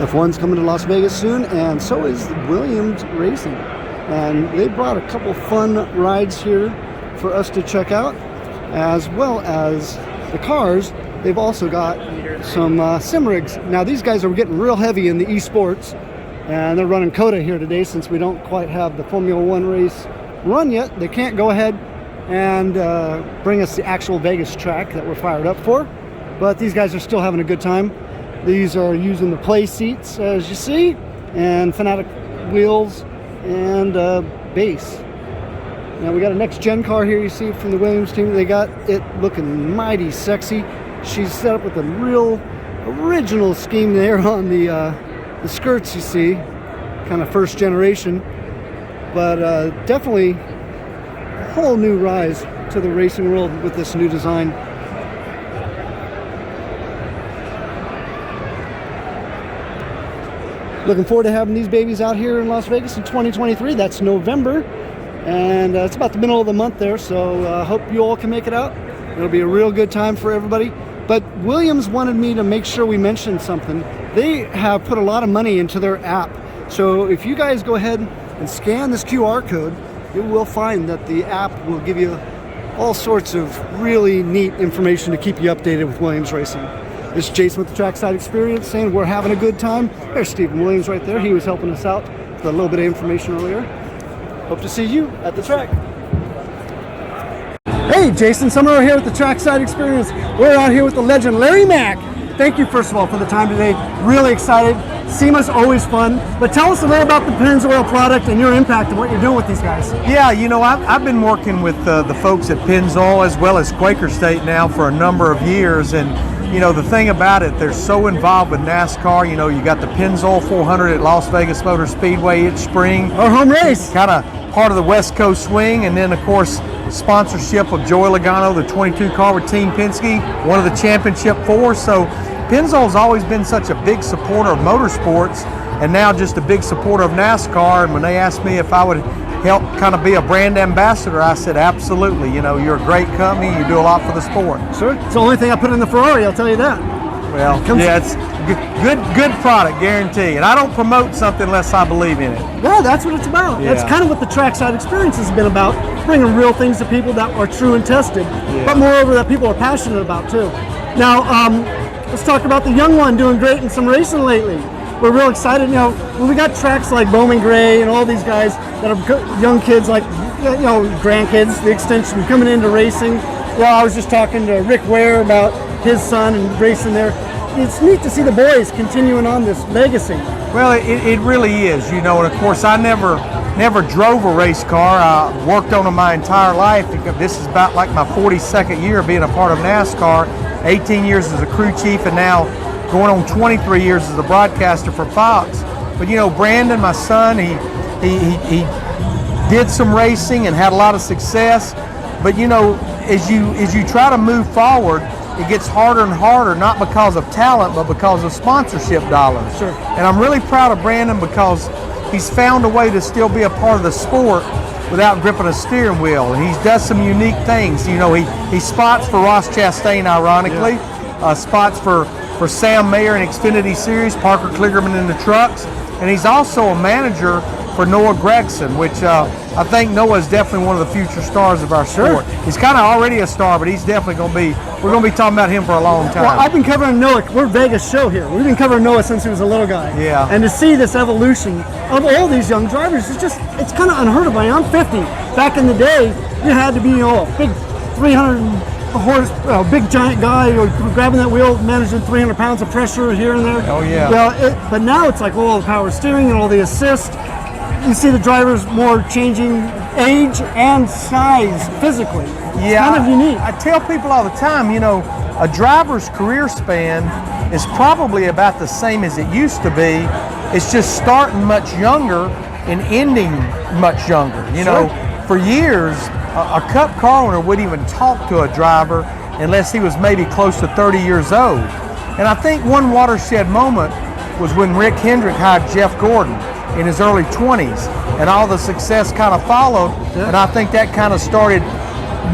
F1's coming to Las Vegas soon, and so is Williams Racing. And they brought a couple fun rides here for us to check out, as well as the cars. They've also got some sim rigs. Now these guys are getting real heavy in the esports, and they're running COTA here today since we don't quite have the Formula One race run yet. They can't go ahead and bring us the actual Vegas track that we're fired up for, but these guys are still having a good time. These are using the play seats, as you see, and Fanatic wheels and base. Now we got a next gen car here you see from the Williams team. They got it looking mighty sexy. She's set up with a real original scheme there on the skirts you see, kind of first generation, but definitely a whole new rise to the racing world with this new design. Looking forward to having these babies out here in Las Vegas in 2023. That's November, and it's about the middle of the month there, so hope you all can make it out. It'll be a real good time for everybody. But Williams wanted me to make sure we mentioned something. They have put a lot of money into their app. So if you guys go ahead and scan this QR code, you will find that the app will give you all sorts of really neat information to keep you updated with Williams Racing. This is Jason with the Trackside Experience saying we're having a good time. There's Stephen Williams right there. He was helping us out with a little bit of information earlier. Hope to see you at the track. Hey, Jason Semerau here with the Trackside Experience. We're out here with the legend Larry Mac. Thank you, first of all, for the time today. Really excited. SEMA's always fun. But tell us a little about the Pennzoil product and your impact and what you're doing with these guys. Yeah, you know, I've been working with the folks at Pennzoil as well as Quaker State now for a number of years. And, you know, the thing about it, they're so involved with NASCAR. You know, you got the Pennzoil 400 at Las Vegas Motor Speedway each spring. Our home race. Kind of part of the West Coast swing. And then, of course, sponsorship of Joey Logano, the 22 car with Team Penske, one of the championship four. So Pennzoil's always been such a big supporter of motorsports, and now just a big supporter of NASCAR. And when they asked me if I would help kind of be a brand ambassador, I said absolutely. You know, you're a great company, you do a lot for the sport. Sure, it's the only thing I put in the Ferrari, I'll tell you that. Well, yeah, it's good product, guarantee. And I don't promote something unless I believe in it. Yeah, that's what it's about. Yeah. That's kind of what the Trackside Experience has been about, bringing real things to people that are true and tested, but moreover that people are passionate about too. Now, let's talk about the young one doing great in some racing lately. We're real excited. You know, when we got tracks like Bowman Gray and all these guys that are young kids, like, you know, grandkids, the extension coming into racing. Well, I was just talking to Rick Ware about his son and racing there. It's neat to see the boys continuing on this legacy. Well, it really is, you know, and of course I never drove a race car. I worked on them my entire life. This is about like my 42nd year being a part of NASCAR, 18 years as a crew chief, and now going on 23 years as a broadcaster for Fox. But you know, Brandon, my son, he did some racing and had a lot of success. But you know, as you try to move forward, it gets harder and harder, not because of talent, but because of sponsorship dollars. Sure. And I'm really proud of Brandon because he's found a way to still be a part of the sport without gripping a steering wheel. And he does some unique things. You know, he spots for Ross Chastain, ironically, spots for Sam Mayer in Xfinity Series, Parker Kligerman in the trucks, and he's also a manager for Noah Gragson, which I think Noah is definitely one of the future stars of our sport. He's kind of already a star, but he's definitely going to be, we're going to be talking about him for a long time. Well, I've been covering Noah, we're Vegas show here. We've been covering Noah since he was a little guy. Yeah. And to see this evolution of all these young drivers, it's kind of unheard of. I'm 50. Back in the day, you had to be, you know, a big 300 horse, big giant guy, you know, grabbing that wheel, managing 300 pounds of pressure here and there. Oh yeah. Well, but now it's like all the power steering and all the assist. You see the drivers more changing age and size physically. It's kind of unique. I tell people all the time, you know, a driver's career span is probably about the same as it used to be. It's just starting much younger and ending much younger. You know, for years, a Cup car owner wouldn't even talk to a driver unless he was maybe close to 30 years old. And I think one watershed moment was when Rick Hendrick hired Jeff Gordon in his early 20s, and all the success kind of followed. And I think that kind of started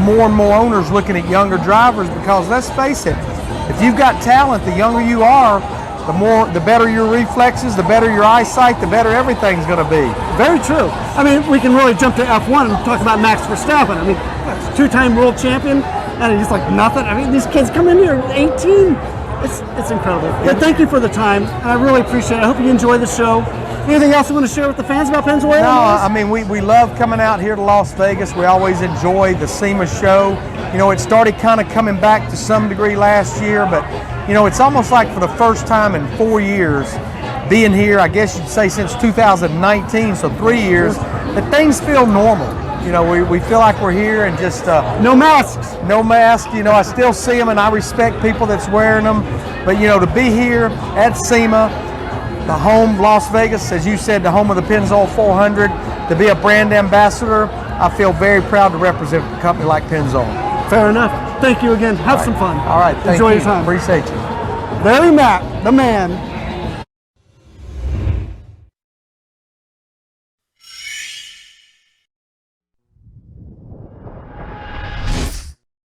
more and more owners looking at younger drivers, because let's face it, if you've got talent, the younger you are, the better your reflexes, the better your eyesight, the better everything's going to be. Very true. I mean, we can really jump to F1 and talk about Max Verstappen. I mean, two-time world champion, and he's like nothing. I mean, these kids come in here at 18. It's incredible. But thank you for the time, and I really appreciate it. I hope you enjoy the show. Anything else you want to share with the fans about Pennzoil? No, I mean, we love coming out here to Las Vegas. We always enjoy the Sema Show. You know, it started kind of coming back to some degree last year, but, you know, it's almost like for the first time in 4 years, being here, I guess you'd say since 2019, so 3 years, that things feel normal. You know, we feel like we're here and just... no masks. No mask. You know, I still see them and I respect people that's wearing them. But, you know, to be here at SEMA, the home, Las Vegas, as you said, the home of the Pennzoil 400, to be a brand ambassador, I feel very proud to represent a company like Pennzoil. Fair enough. Thank you again. Have some fun. All right. Thank you. Enjoy your time. Appreciate you. Larry Mac, the man.